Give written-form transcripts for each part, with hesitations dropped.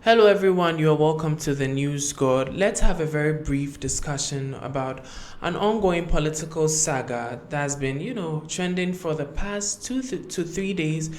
Hello everyone, you are welcome to the News God. Let's have a very brief discussion about an ongoing political saga that's been, trending for the past 2 to 3 days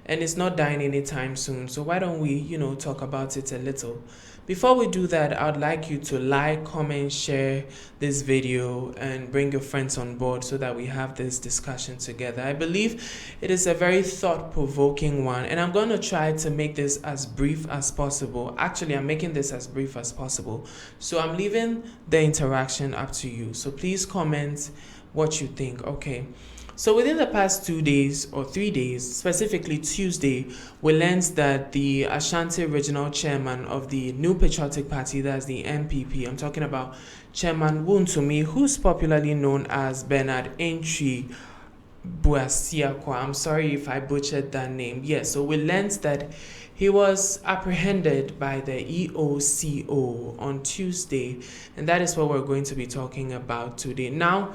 and it's not dying anytime soon. So why don't we, talk about it a little? Before we do that, I'd like you to like, comment, share this video and bring your friends on board so that we have this discussion together. I believe it is a very thought-provoking one and I'm going to try to make this as brief as possible. Actually, I'm making this as brief as possible. So I'm leaving the interaction up to you. So please comment what you think. Okay. So within the past 2 days or 3 days, specifically Tuesday, we learned that the Ashanti Regional Chairman of the new Patriotic Party, that's the NPP, I'm talking about Chairman Wontumi, who's popularly known as Bernard Antwi-Boasiako. I'm sorry if I butchered that name. Yes, so we learned that he was apprehended by the EOCO on Tuesday, and that is what we're going to be talking about today. Now,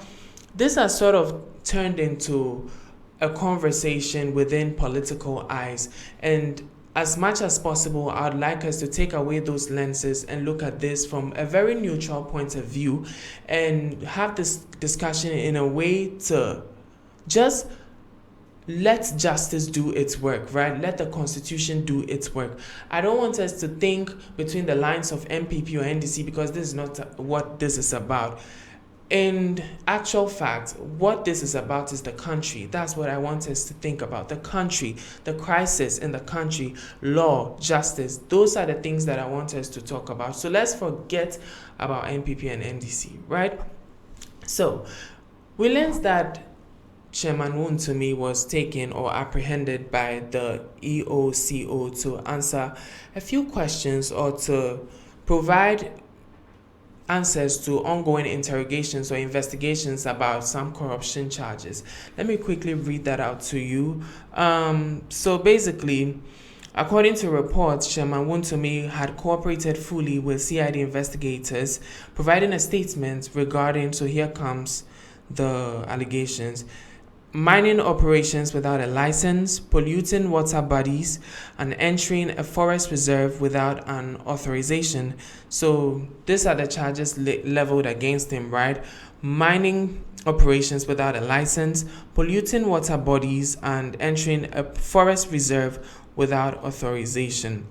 this has sort of turned into a conversation within political eyes, and as much as possible, I'd like us to take away those lenses and look at this from a very neutral point of view and have this discussion in a way to just let justice do its work, right? Let the Constitution do its work. I don't want us to think between the lines of MPP or NDC because this is not what this is about. In actual fact, what this is about is the country. That's what I want us to think about. The country, the crisis in the country, law, justice. Those are the things that I want us to talk about. So let's forget about MPP and NDC, right? So we learned that Chairman Wontumi was taken or apprehended by the EOCO to answer a few questions or to provide answers to ongoing interrogations or investigations about some corruption charges. Let me quickly read that out to you. So basically, according to reports, Chairman Wontumi had cooperated fully with CID investigators, providing a statement regarding, so here comes the allegations: mining operations without a license, polluting water bodies, and entering a forest reserve without an authorization. So these are the charges leveled against him, right? Mining operations without a license, polluting water bodies, and entering a forest reserve without authorization.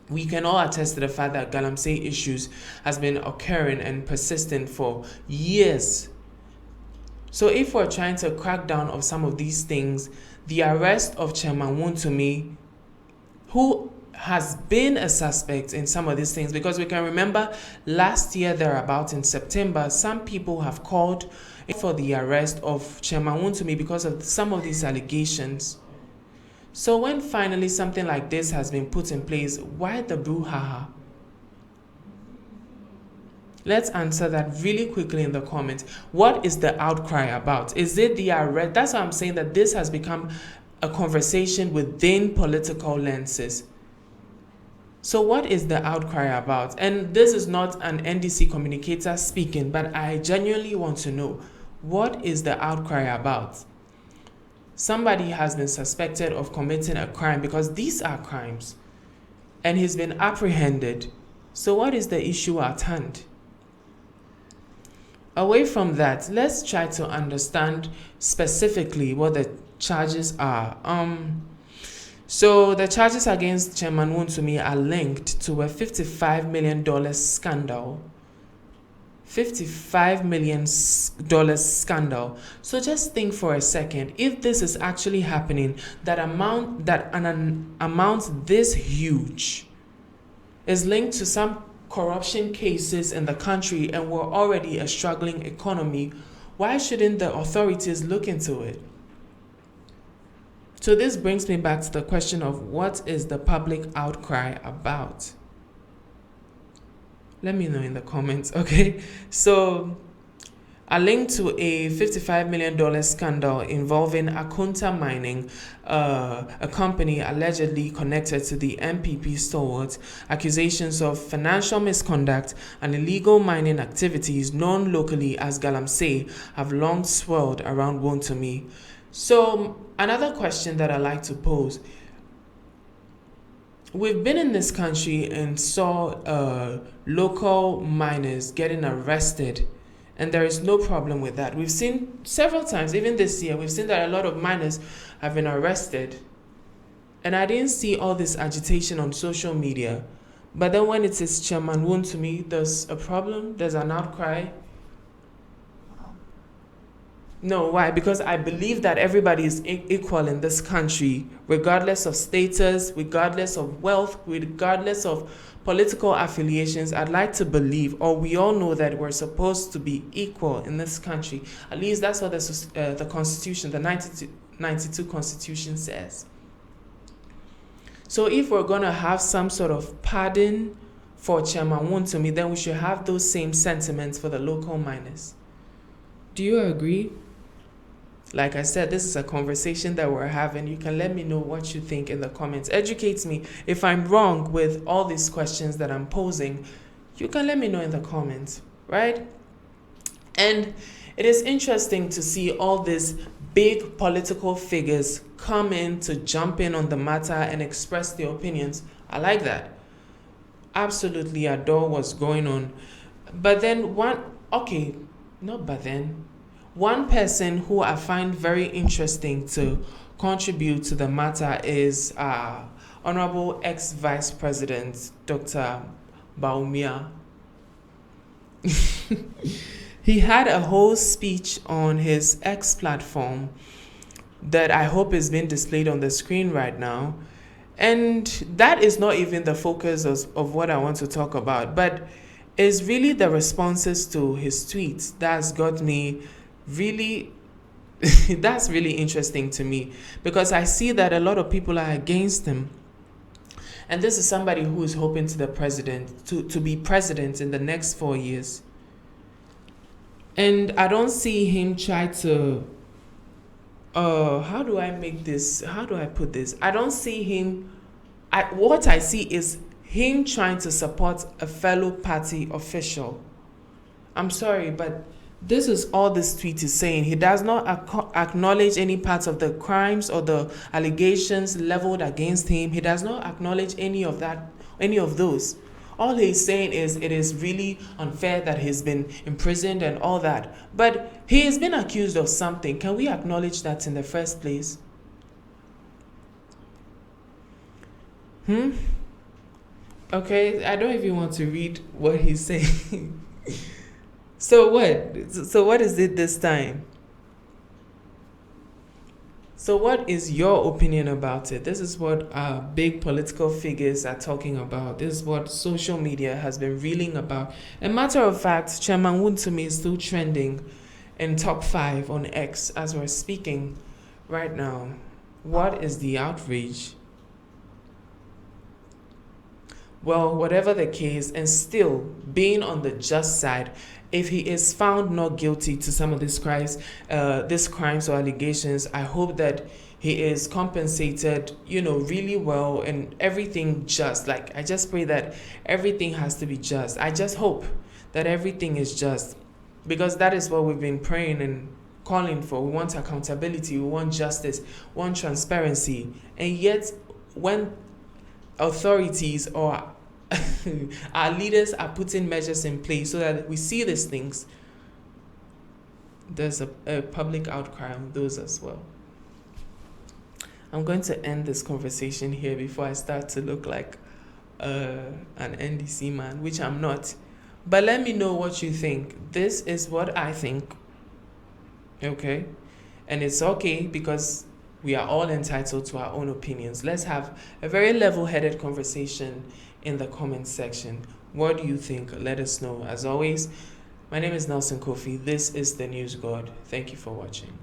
We can all attest to the fact that Galamsey issues has been occurring and persistent for years. So if we're trying to crack down on some of these things, the arrest of Chairman Wontumi, who has been a suspect in some of these things, because we can remember last year thereabout in September, some people have called for the arrest of Chairman Wontumi because of some of these allegations. So when finally something like this has been put in place, why the brouhaha? Let's answer that really quickly in the comments. What is the outcry about? Is it the arrest? That's why I'm saying that this has become a conversation within political lenses. So what is the outcry about? And this is not an NDC communicator speaking, but I genuinely want to know, what is the outcry about? Somebody has been suspected of committing a crime, because these are crimes, and he's been apprehended. So what is the issue at hand? Away from that, let's try to understand specifically what the charges are. So the charges against Chairman Wontumi are linked to a $55 million scandal. $55 million scandal. So just think for a second, if this is actually happening, an amount this huge is linked to some corruption cases in the country, and we're already a struggling economy, why shouldn't the authorities look into it? So this brings me back to the question of, what is the public outcry about? Let me know in the comments, okay? So a link to a $55 million scandal involving Akunta Mining, a company allegedly connected to the MPP stalwart, accusations of financial misconduct and illegal mining activities known locally as Galamsey have long swirled around Wontumi. So another question that I like to pose: we've been in this country and saw local miners getting arrested, and there is no problem with that. We've seen several times, even this year, we've seen that a lot of miners have been arrested, and I didn't see all this agitation on social media. But then when it is Chairman Wontumi, there's a problem, there's an outcry. No, why? Because I believe that everybody is equal in this country, regardless of status, regardless of wealth, regardless of political affiliations. I'd like to believe, or we all know, that we're supposed to be equal in this country. At least that's what the Constitution, the 1992 Constitution says. So if we're going to have some sort of pardon for Chairman Wontumi, then we should have those same sentiments for the local miners. Do you agree? Like I said, this is a conversation that we're having. You can let me know what you think in the comments. Educate me. If I'm wrong with all these questions that I'm posing, you can let me know in the comments, right? And it is interesting to see all these big political figures come in to jump in on the matter and express their opinions. I like that. Absolutely adore what's going on. But then one person who I find very interesting to contribute to the matter is Honorable ex-Vice President Dr. Baumia. He had a whole speech on his X platform that I hope is being displayed on the screen right now. And that is not even the focus of what I want to talk about, but it's really the responses to his tweets that's got me really, that's really interesting to me, because I see that a lot of people are against him. And this is somebody who is hoping to be president in the next 4 years. And I don't see him try to, how do I put this? I don't see him, what I see is him trying to support a fellow party official. I'm sorry, but this is all this tweet is saying. He does not acknowledge any parts of the crimes or the allegations leveled against him. He does not acknowledge any of those. All he's saying is it is really unfair that he's been imprisoned and all that. But he has been accused of something. Can we acknowledge that in the first place? Okay, I don't even want to read what he's saying. So what is it this time? So what is your opinion about it? This is what big political figures are talking about. This is what social media has been reeling about. A matter of fact, Chairman Wontumi is still trending in top 5 on X as we're speaking right now. What is the outrage? Well, whatever the case, and still being on the just side, if he is found not guilty to some of these crimes or allegations, I hope that he is compensated, really well, and everything just. Like, I just pray that everything has to be just. I just hope that everything is just, because that is what we've been praying and calling for. We want accountability, we want justice, we want transparency. And yet, when authorities or our leaders are putting measures in place so that we see these things, there's a public outcry on those as well. I'm going to end this conversation here before I start to look like an NDC man, which I'm not. But let me know what you think. This is what I think. Okay? And it's okay, because we are all entitled to our own opinions. Let's have a very level-headed conversation in the comments section. What do you think? Let us know. As always, my name is Nelson Kofi. This is the News God. Thank you for watching.